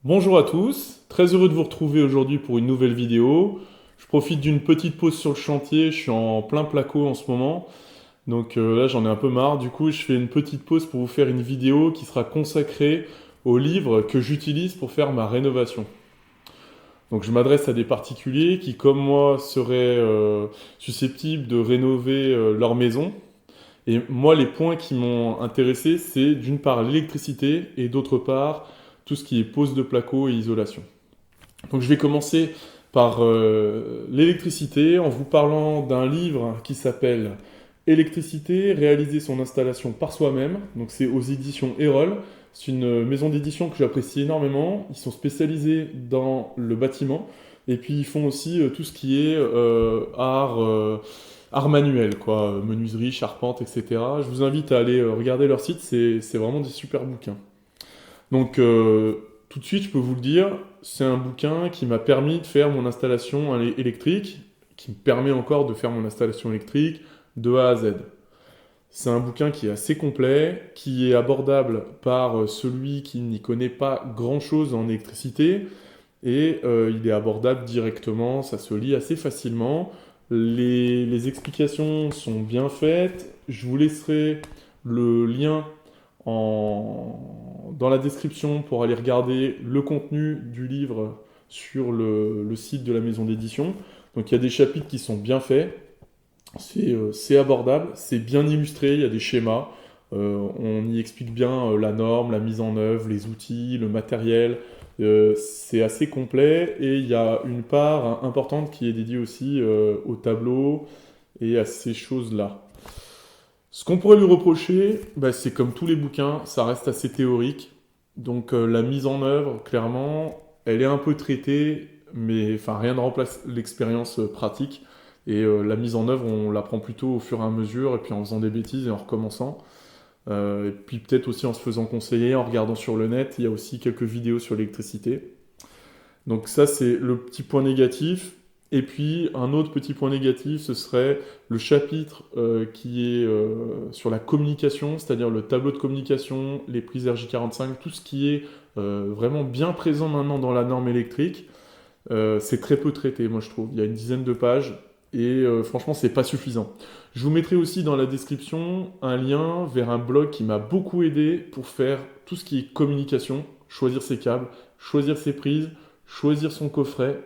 Bonjour à tous, très heureux de vous retrouver aujourd'hui pour une nouvelle vidéo. Je profite d'une petite pause sur le chantier, je suis en plein placo en ce moment, donc là j'en ai un peu marre. Du coup, je fais une petite pause pour vous faire une vidéo qui sera consacrée aux livres que j'utilise pour faire ma rénovation. Donc je m'adresse à des particuliers qui, comme moi, seraient susceptibles de rénover leur maison. Et moi, les points qui m'ont intéressé, c'est d'une part l'électricité et d'autre part tout ce qui est pose de placo et isolation. Donc je vais commencer par l'électricité en vous parlant d'un livre qui s'appelle Électricité, réaliser son installation par soi-même. Donc c'est aux éditions Erol. C'est une maison d'édition que j'apprécie énormément. Ils sont spécialisés dans le bâtiment et puis ils font aussi tout ce qui est art manuel, quoi, menuiserie, charpente, etc. Je vous invite à aller regarder leur site, c'est vraiment des super bouquins. Donc, tout de suite, je peux vous le dire, c'est un bouquin qui m'a permis de faire mon installation électrique, qui me permet encore de faire mon installation électrique de A à Z. C'est un bouquin qui est assez complet, qui est abordable par celui qui n'y connaît pas grand-chose en électricité, et il est abordable directement, ça se lit assez facilement. Les explications sont bien faites. Je vous laisserai le lien dans la description pour aller regarder le contenu du livre sur le site de la maison d'édition. Donc il y a des chapitres qui sont bien faits, c'est abordable, c'est bien illustré, il y a des schémas, on y explique bien la norme, la mise en œuvre, les outils, le matériel, c'est assez complet et il y a une part importante qui est dédiée aussi au tableau et à ces choses-là. Ce qu'on pourrait lui reprocher, bah, c'est comme tous les bouquins, ça reste assez théorique. Donc la mise en œuvre, clairement, elle est un peu traitée, mais enfin rien ne remplace l'expérience pratique. Et la mise en œuvre, on l'apprend plutôt au fur et à mesure, et puis en faisant des bêtises et en recommençant. Et puis peut-être aussi en se faisant conseiller, en regardant sur le net. Il y a aussi quelques vidéos sur l'électricité. Donc ça, c'est le petit point négatif. Et puis un autre petit point négatif, ce serait le chapitre qui est sur la communication, c'est-à-dire le tableau de communication, les prises RJ45, tout ce qui est vraiment bien présent maintenant dans la norme électrique. C'est très peu traité, moi je trouve. Il y a une dizaine de pages et franchement, c'est pas suffisant. Je vous mettrai aussi dans la description un lien vers un blog qui m'a beaucoup aidé pour faire tout ce qui est communication, choisir ses câbles, choisir ses prises, choisir son coffret,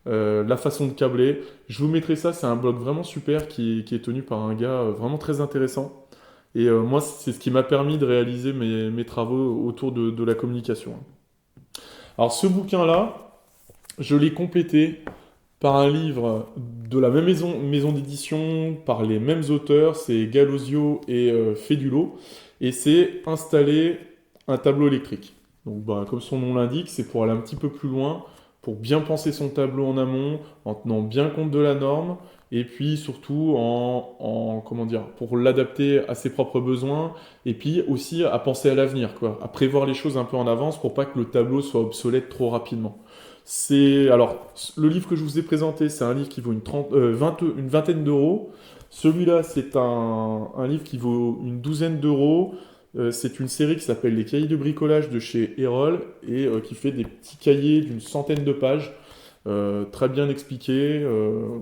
la façon de câbler. Je vous mettrai ça, c'est un blog vraiment super qui est tenu par un gars vraiment très intéressant. Et moi, c'est ce qui m'a permis de réaliser mes travaux autour de la communication. Alors ce bouquin-là, je l'ai complété par un livre de la même maison d'édition, par les mêmes auteurs, c'est Galosio et Fédulo, et c'est installer un tableau électrique. Donc bah, comme son nom l'indique, c'est pour aller un petit peu plus loin, pour bien penser son tableau en amont, en tenant bien compte de la norme, et puis surtout comment dire, pour l'adapter à ses propres besoins, et puis aussi à penser à l'avenir, quoi, à prévoir les choses un peu en avance pour pas que le tableau soit obsolète trop rapidement. Alors, le livre que je vous ai présenté, c'est un livre qui vaut une vingtaine d'euros. Celui-là, c'est un livre qui vaut une douzaine d'euros. C'est une série qui s'appelle Les Cahiers de bricolage de chez Erol et qui fait des petits cahiers d'une centaine de pages, très bien expliqués,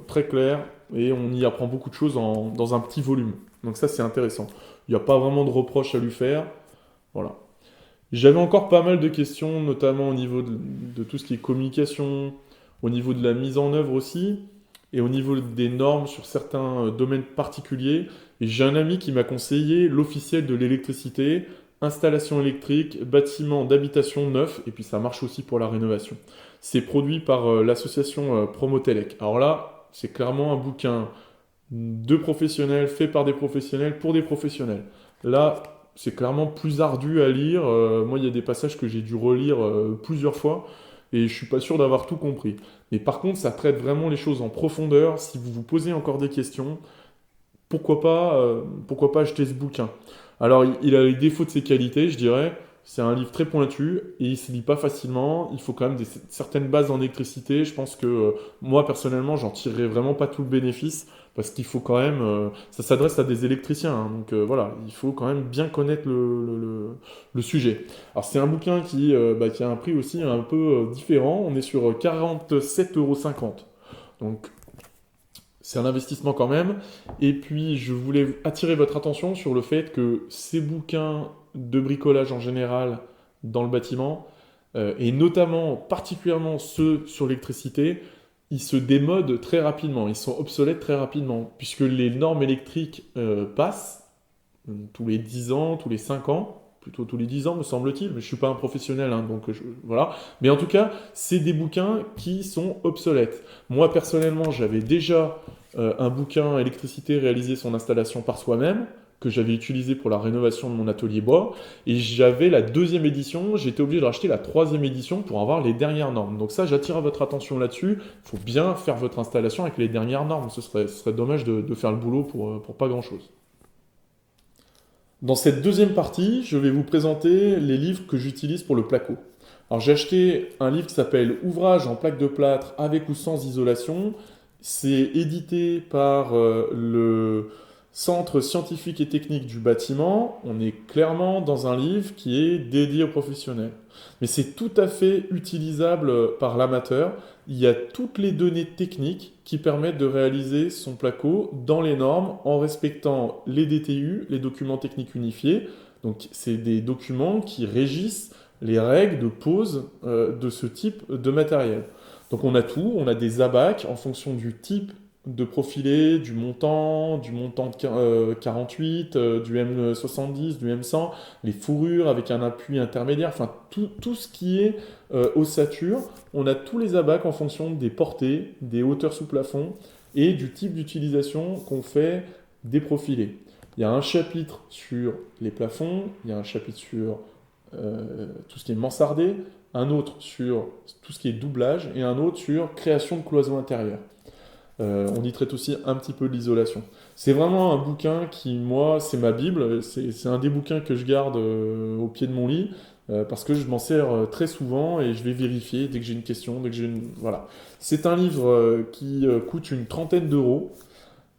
très clairs, et on y apprend beaucoup de choses dans un petit volume. Donc ça, c'est intéressant. Il n'y a pas vraiment de reproches à lui faire. Voilà. J'avais encore pas mal de questions, notamment au niveau de tout ce qui est communication, au niveau de la mise en œuvre aussi, et au niveau des normes sur certains domaines particuliers. Et j'ai un ami qui m'a conseillé l'officiel de l'électricité, installation électrique, bâtiment d'habitation neuf, et puis ça marche aussi pour la rénovation. C'est produit par l'association Promotelec. Alors là, c'est clairement un bouquin de professionnels, fait par des professionnels, pour des professionnels. Là, c'est clairement plus ardu à lire. Moi, il y a des passages que j'ai dû relire plusieurs fois et je suis pas sûr d'avoir tout compris. Mais par contre, ça traite vraiment les choses en profondeur. Si vous vous posez encore des questions, pourquoi pas acheter ce bouquin? Alors, il a les défauts de ses qualités, je dirais. C'est un livre très pointu et il ne se lit pas facilement. Il faut quand même certaines bases en électricité. Je pense que moi, personnellement, j'en tirerai vraiment pas tout le bénéfice parce qu'il faut quand même. Ça s'adresse à des électriciens, hein, donc voilà, il faut quand même bien connaître le sujet. Alors, c'est un bouquin qui a un prix aussi un peu différent. On est sur 47,50 €. Donc, c'est un investissement quand même. Et puis, je voulais attirer votre attention sur le fait que ces bouquins de bricolage en général dans le bâtiment, et notamment particulièrement ceux sur l'électricité, ils se démodent très rapidement, ils sont obsolètes très rapidement, puisque les normes électriques passent tous les 10 ans, tous les 5 ans, plutôt tous les 10 ans me semble-t-il, mais je ne suis pas un professionnel, hein, donc voilà. Mais en tout cas, c'est des bouquins qui sont obsolètes. Moi personnellement, j'avais déjà un bouquin électricité réaliser son installation par soi-même, que j'avais utilisé pour la rénovation de mon atelier bois, et j'avais la deuxième édition, j'étais obligé de racheter la troisième édition pour avoir les dernières normes. Donc ça, j'attire votre attention là-dessus, il faut bien faire votre installation avec les dernières normes, ce serait dommage de faire le boulot pour pas grand-chose. Dans cette deuxième partie, je vais vous présenter les livres que j'utilise pour le placo. Alors j'ai acheté un livre qui s'appelle Ouvrage en plaque de plâtre avec ou sans isolation. C'est édité par le Centre scientifique et technique du bâtiment. On est clairement dans un livre qui est dédié aux professionnels. Mais c'est tout à fait utilisable par l'amateur. Il y a toutes les données techniques qui permettent de réaliser son placo dans les normes en respectant les DTU, les documents techniques unifiés. Donc c'est des documents qui régissent les règles de pose de ce type de matériel. Donc on a tout, on a des abacs en fonction du type de profilé, du montant de 48, du M70, du M100, les fourrures avec un appui intermédiaire, enfin tout ce qui est ossature. On a tous les abacs en fonction des portées, des hauteurs sous plafond et du type d'utilisation qu'on fait des profilés. Il y a un chapitre sur les plafonds, il y a un chapitre sur tout ce qui est mansardé, un autre sur tout ce qui est doublage et un autre sur création de cloisons intérieures. On y traite aussi un petit peu de l'isolation. C'est vraiment un bouquin qui, moi, c'est ma Bible. C'est un des bouquins que je garde au pied de mon lit parce que je m'en sers très souvent et je vais vérifier dès que j'ai une question, dès que j'ai une... Voilà. C'est un livre qui coûte une trentaine d'euros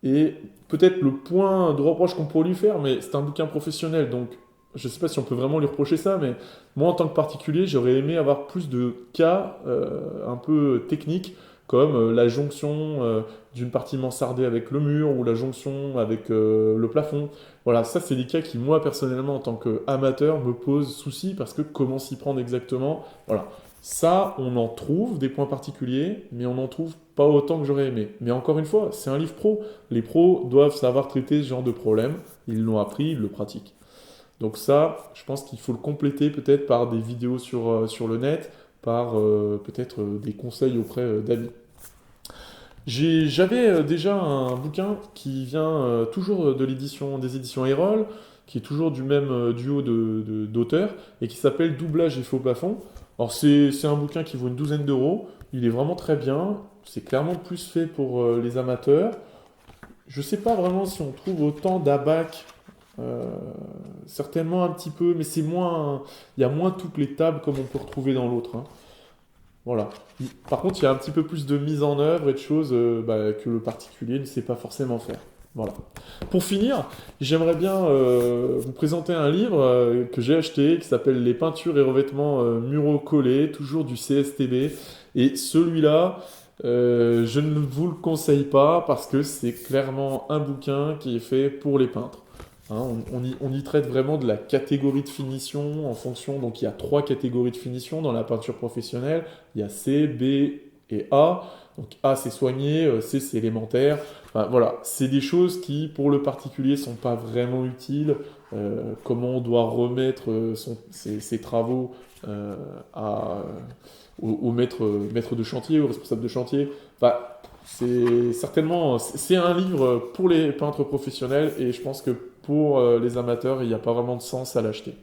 et peut-être le point de reproche qu'on pourrait lui faire, mais c'est un bouquin professionnel, donc je ne sais pas si on peut vraiment lui reprocher ça, mais moi, en tant que particulier, j'aurais aimé avoir plus de cas un peu techniques comme la jonction d'une partie mansardée avec le mur ou la jonction avec le plafond. Voilà, ça c'est des cas qui, moi personnellement, en tant qu'amateur, me posent souci parce que comment s'y prendre exactement, voilà. Ça, on en trouve des points particuliers, mais on n'en trouve pas autant que j'aurais aimé. Mais encore une fois, c'est un livre pro. Les pros doivent savoir traiter ce genre de problème. Ils l'ont appris, ils le pratiquent. Donc ça, je pense qu'il faut le compléter peut-être par des vidéos sur le net, par peut-être des conseils auprès d'amis. J'avais déjà un bouquin qui vient toujours des éditions Erol, qui est toujours du même duo d'auteurs, et qui s'appelle Doublage et faux plafond. Alors c'est un bouquin qui vaut une douzaine d'euros, il est vraiment très bien, c'est clairement plus fait pour les amateurs. Je ne sais pas vraiment si on trouve autant d'abacs, certainement un petit peu, mais c'est moins, il y a moins toutes les tables comme on peut retrouver dans l'autre, hein. Voilà. Par contre, il y a un petit peu plus de mise en œuvre et de choses que le particulier ne sait pas forcément faire. Voilà. Pour finir, j'aimerais bien vous présenter un livre que j'ai acheté qui s'appelle Les peintures et revêtements muraux collés, toujours du CSTB. Et celui-là, je ne vous le conseille pas parce que c'est clairement un bouquin qui est fait pour les peintres. Hein, on y traite vraiment de la catégorie de finition en fonction. Donc il y a trois catégories de finition dans la peinture professionnelle. Il y a C, B et A. Donc A c'est soigné, C c'est élémentaire. Enfin, voilà, c'est des choses qui pour le particulier sont pas vraiment utiles. Comment on doit remettre ses travaux euh, à, au maître de chantier, au responsable de chantier. Enfin, c'est un livre pour les peintres professionnels et je pense que pour les amateurs, il n'y a pas vraiment de sens à l'acheter.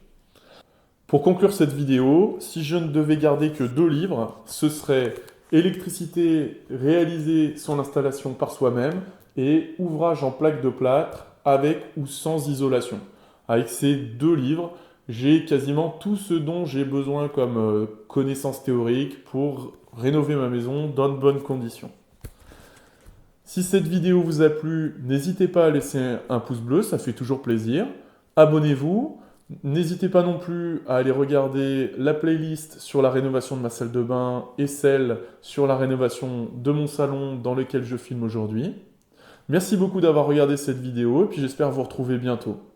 Pour conclure cette vidéo, si je ne devais garder que deux livres, ce serait Électricité, réaliser son installation par soi-même et Ouvrage en plaque de plâtre avec ou sans isolation. Avec ces deux livres, j'ai quasiment tout ce dont j'ai besoin comme connaissances théoriques pour rénover ma maison dans de bonnes conditions. Si cette vidéo vous a plu, n'hésitez pas à laisser un pouce bleu, ça fait toujours plaisir. Abonnez-vous. N'hésitez pas non plus à aller regarder la playlist sur la rénovation de ma salle de bain et celle sur la rénovation de mon salon dans lequel je filme aujourd'hui. Merci beaucoup d'avoir regardé cette vidéo et puis j'espère vous retrouver bientôt.